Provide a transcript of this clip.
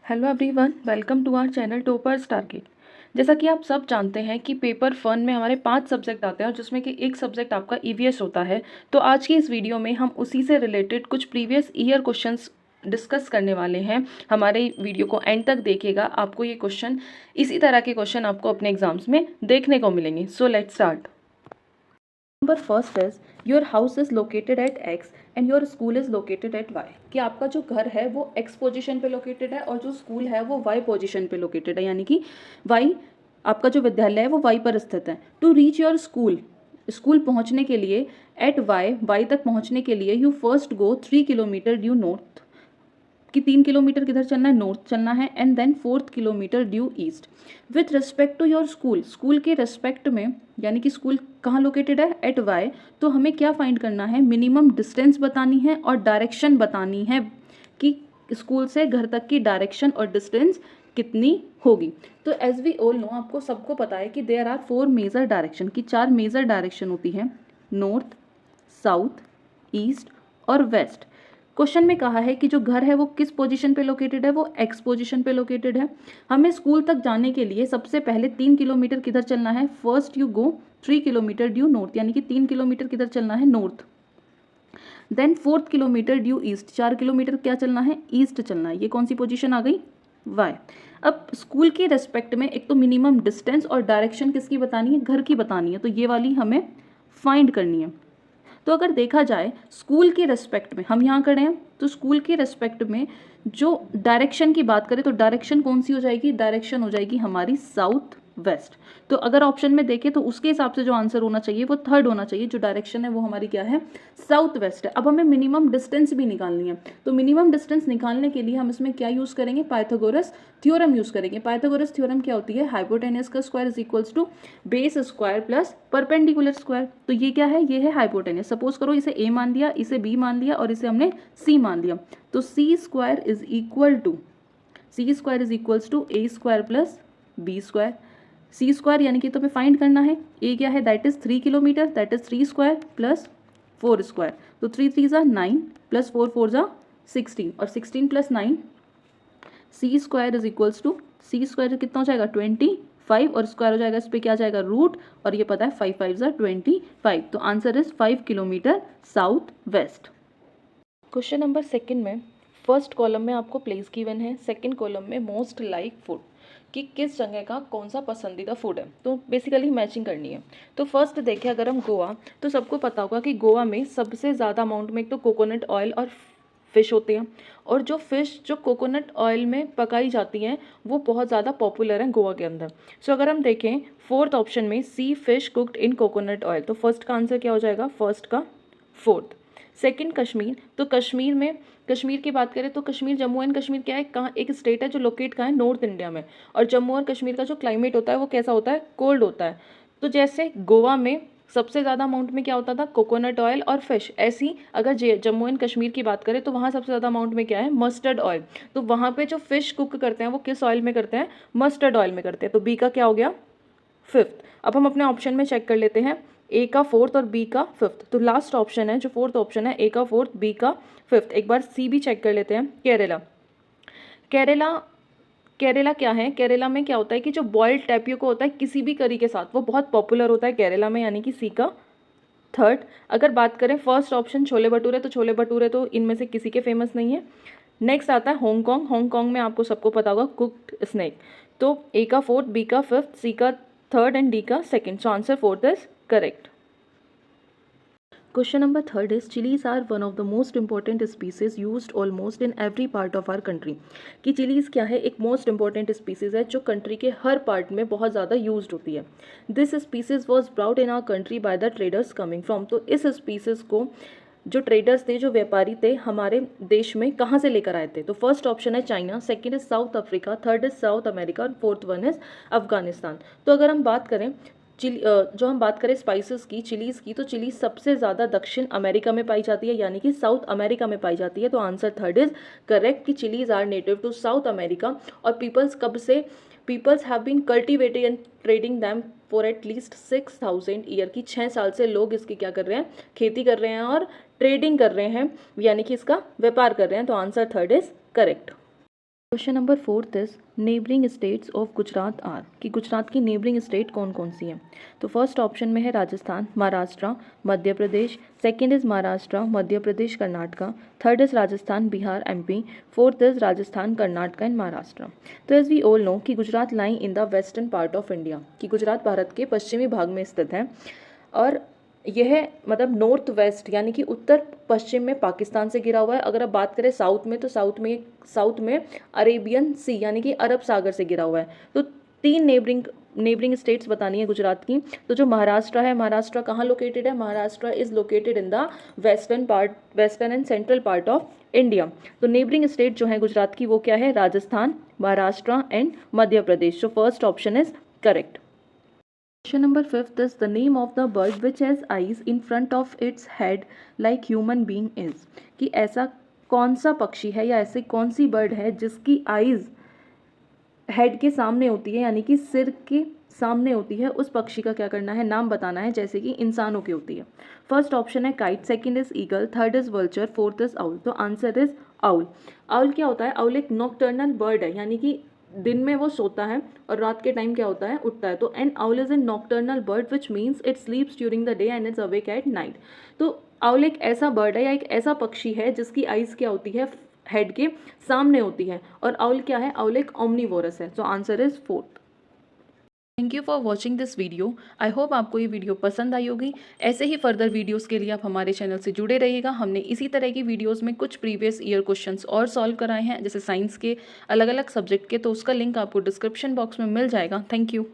Hello everyone, welcome to our channel toppers target. जैसा कि आप सब जानते हैं कि पेपर 1 में हमारे 5 सब्जेक्ट आते हैं और जिसमें कि एक सब्जेक्ट आपका ईवीएस होता है। तो आज की इस वीडियो में हम उसी से रिलेटेड कुछ प्रीवियस ईयर क्वेश्चंस डिस्कस करने वाले हैं। हमारे वीडियो को एंड तक देखिएगा, आपको ये क्वेश्चन, इसी तरह के क्वेश्चन आपको अपने एग्जाम्स में देखने को मिलेंगे। So let's start. Number first is your house is located at X and your school is located at Y. कि आपका जो घर है वो एक्स पोजीशन पे लोकेटेड है और जो स्कूल है वो वाई पोजीशन पे लोकेटेड है, यानी कि वाई, आपका जो विद्यालय है वो वाई पर स्थित है। To reach your school, school पहुंचने के लिए एट वाई तक पहुंचने के लिए you first go 3 kilometre due north, कि 3 किलोमीटर किधर चलना है, नॉर्थ चलना है, and then 4 kilometre due east. With respect to your school, school के रेस्पेक्ट में, यानी कि स्कूल कहाँ लोकेटेड है, एट वाई, तो हमें क्या फाइंड करना है, मिनिमम डिस्टेंस बतानी है और डायरेक्शन बतानी है कि स्कूल से घर तक की डायरेक्शन और डिस्टेंस कितनी होगी। तो एज वी ऑल नो, आपको सबको पता है कि देयर आर 4 मेजर डायरेक्शन, की 4 मेजर डायरेक्शन होती है, नॉर्थ, साउथ, ईस्ट और वेस्ट। क्वेश्चन में कहा है कि जो घर है वो किस पोजीशन पे लोकेटेड है, वो एक्स पोजीशन पे लोकेटेड है। हमें स्कूल तक जाने के लिए सबसे पहले 3 किलोमीटर किधर चलना है, first you go 3 kilometre due north, यानी कि 3 किलोमीटर किधर चलना है, north. Then 4 kilometre due east, 4 kilometre क्या चलना है, ईस्ट चलना है। ये कौन सी पोजीशन आ गई, वाई। अब स्कूल के रेस्पेक्ट में एक तो मिनिमम डिस्टेंस और डायरेक्शन किसकी बतानी है, घर की बतानी है, तो ये वाली हमें फाइंड करनी है। तो अगर देखा जाए स्कूल के रेस्पेक्ट में, हम यहाँ खड़े हैं, तो स्कूल के रेस्पेक्ट में जो डायरेक्शन की बात करें तो डायरेक्शन कौन सी हो जाएगी, डायरेक्शन हो जाएगी हमारी साउथ वेस्ट। तो अगर ऑप्शन में देखें तो उसके हिसाब से जो आंसर होना चाहिए वो थर्ड होना चाहिए, जो डायरेक्शन है वो हमारी क्या है, साउथ वेस्ट है। अब हमें मिनिमम डिस्टेंस भी निकालनी है, तो मिनिमम डिस्टेंस निकालने के लिए हम इसमें क्या यूज करेंगे, पाइथागोरस थ्योरम यूज करेंगे। पाइथागोरस थ्योरम क्या होती है, हाइपोटेनस का square is equals to base square plus perpendicular square. तो ये क्या है, ये है हाइपोटेनस। सपोज करो इसे ए मान लिया, इसे बी मान लिया और इसे हमने सी मान लिया, तो C square is equal to A square plus B square. C square यानी कि तुम्हें फाइंड करना है, ए क्या है, that is 3 kilometre, that is 3 square plus 4 square. तो 3 3 ज़ा 9 प्लस 4 4 ज़ा 16 और 16 plus 9, c square is equals to, c square कितना हो जाएगा 25 और स्क्वायर हो जाएगा इस पर क्या आ जाएगा, रूट, और ये पता है 5 5 ज़ा 25। तो answer is 5 kilometre south west. Question number second में फर्स्ट कॉलम में आपको प्लेस गिवन है, सेकंड कॉलम में मोस्ट लाइक फूड, कि किस जगह का कौन सा पसंदीदा फूड है। तो बेसिकली मैचिंग करनी है। तो फर्स्ट देखें अगर हम गोवा, तो सबको पता होगा कि गोवा में सबसे ज़्यादा अमाउंट में एक तो कोकोनट ऑयल और फिश होते हैं, और जो फिश जो कोकोनट ऑयल में पकाई जाती हैं वो बहुत ज़्यादा पॉपुलर है गोवा के अंदर। सो अगर हम देखें फोर्थ ऑप्शन में sea fish cooked in coconut oil, तो फर्स्ट का आंसर क्या हो जाएगा, फर्स्ट का फोर्थ। सेकंड कश्मीर, तो कश्मीर में, कश्मीर की बात करें तो कश्मीर, जम्मू एंड कश्मीर क्या है, कहाँ, एक स्टेट है जो लोकेट कहाँ है, नॉर्थ इंडिया में। और जम्मू और कश्मीर का जो क्लाइमेट होता है वो कैसा होता है, कोल्ड होता है। तो जैसे गोवा में सबसे ज़्यादा अमाउंट में क्या होता था, कोकोनट ऑयल और फिश, ऐसी अगर जम्मू एंड कश्मीर की बात करें तो वहाँ सबसे ज़्यादा अमाउंट में क्या है, मस्टर्ड ऑयल। तो वहाँ पे जो फिश कुक करते हैं वो किस ऑयल में करते हैं, मस्टर्ड ऑयल में करते हैं। तो बी का क्या हो गया, फिफ्थ। अब हम अपने ऑप्शन में चेक कर लेते हैं, ए का फोर्थ और बी का फिफ्थ। तो लास्ट ऑप्शन है जो फोर्थ ऑप्शन है, ए का फोर्थ बी का फिफ्थ। एक बार सी भी चेक कर लेते हैं, केरला। केरला, केरला क्या है, केरला में क्या होता है कि जो बॉइल्ड टैपियोका होता है किसी भी करी के साथ वो बहुत पॉपुलर होता है केरला में, यानी कि सी का थर्ड। अगर बात करें फर्स्ट ऑप्शन छोले भटूरे, तो छोले भटूरे तो इनमें से किसी के फेमस नहीं है। नेक्स्ट आता है हांगकांग, हांगकांग में आपको सबको पता होगा कुक्ड स्नैक। तो ए का फोर्थ, बी का फिफ्थ, सी का थर्ड एंड डी का second. So answer fourth is correct. Question number third is chillies are one of the most important species used almost in every part of our country. कि chillies क्या है, एक most important species है जो country के हर part में बहुत ज़्यादा यूज्ड होती है। This species was brought in our country by the traders coming from. तो इस स्पीसीज को जो ट्रेडर्स थे, जो व्यापारी थे, हमारे देश में कहाँ से लेकर आए थे। तो फर्स्ट ऑप्शन है China, second is south Africa, third is south America और फोर्थ वन इज अफगानिस्तान। तो अगर हम बात करें जो हम बात करें स्पाइसेस की, चिलीज़ की, तो चिलीज सबसे ज़्यादा दक्षिण अमेरिका में पाई जाती है, यानी कि साउथ अमेरिका में पाई जाती है। तो आंसर थर्ड इज करेक्ट, कि chillies are native to South America. और peoples have been cultivating and trading them for at least 6000 year, की 6 साल से लोग इसकी क्या कर रहे हैं, खेती कर रहे हैं और ट्रेडिंग कर रहे हैं, यानी कि इसका व्यापार कर रहे हैं। तो answer third is correct. Question number 4 is neighbouring states of Gujarat are, कि गुजरात की नेबरिंग स्टेट कौन कौन सी है। तो फर्स्ट ऑप्शन में है Rajasthan, Maharashtra, Madhya Pradesh. Second is Maharashtra, Madhya Pradesh, Karnataka. Third is Rajasthan, Bihar, MP. Fourth is Rajasthan, Karnataka and Maharashtra. तो एज वी ऑल नो कि Gujarat lying in the western part of India, कि गुजरात भारत के पश्चिमी भाग में स्थित है और यह मतलब नॉर्थ वेस्ट यानी कि उत्तर पश्चिम में पाकिस्तान से घिरा हुआ है। अगर आप बात करें साउथ में, तो साउथ में अरेबियन सी यानी कि अरब सागर से घिरा हुआ है। तो तीन नेबरिंग स्टेट्स बतानी है गुजरात की। तो जो महाराष्ट्र है, महाराष्ट्र कहाँ लोकेटेड है? Maharashtra is located in the western and central part of India. तो नेबरिंग स्टेट जो है गुजरात की वो क्या है? Rajasthan, Maharashtra and Madhya Pradesh. So first option is correct. Question number 5 is the name of the bird which has eyes in front of its head like human being is, कि ऐसा कौन सा पक्षी है या ऐसी कौन सी बर्ड है जिसकी आईज हेड के सामने होती है यानी कि सिर के सामने होती है। उस पक्षी का क्या करना है? नाम बताना है, जैसे कि इंसानों की होती है। फर्स्ट ऑप्शन है kite, second is eagle, third is vulture, fourth is owl. तो आंसर इज आउल। आउल क्या होता है? आउल एक नॉकटर्नल बर्ड है, यानी कि दिन में वो सोता है और रात के टाइम क्या होता है? उठता है। तो N owl is an nocturnal bird which means it स्लीप्स during the day and it's awake at night. तो आउल एक ऐसा बर्ड है या एक ऐसा पक्षी है जिसकी आइज क्या होती है? हेड के सामने होती है। और आउल क्या है? आउल एक ओमनीवोरस है। So answer is fourth. Thank you for watching this video. I hope आपको ये वीडियो पसंद आई होगी। ऐसे ही फर्दर वीडियोस के लिए आप हमारे चैनल से जुड़े रहिएगा। हमने इसी तरह की वीडियोस में कुछ प्रीवियस ईयर क्वेश्चंस और सॉल्व कराए हैं, जैसे साइंस के अलग अलग सब्जेक्ट के, तो उसका लिंक आपको डिस्क्रिप्शन बॉक्स में मिल जाएगा। Thank you.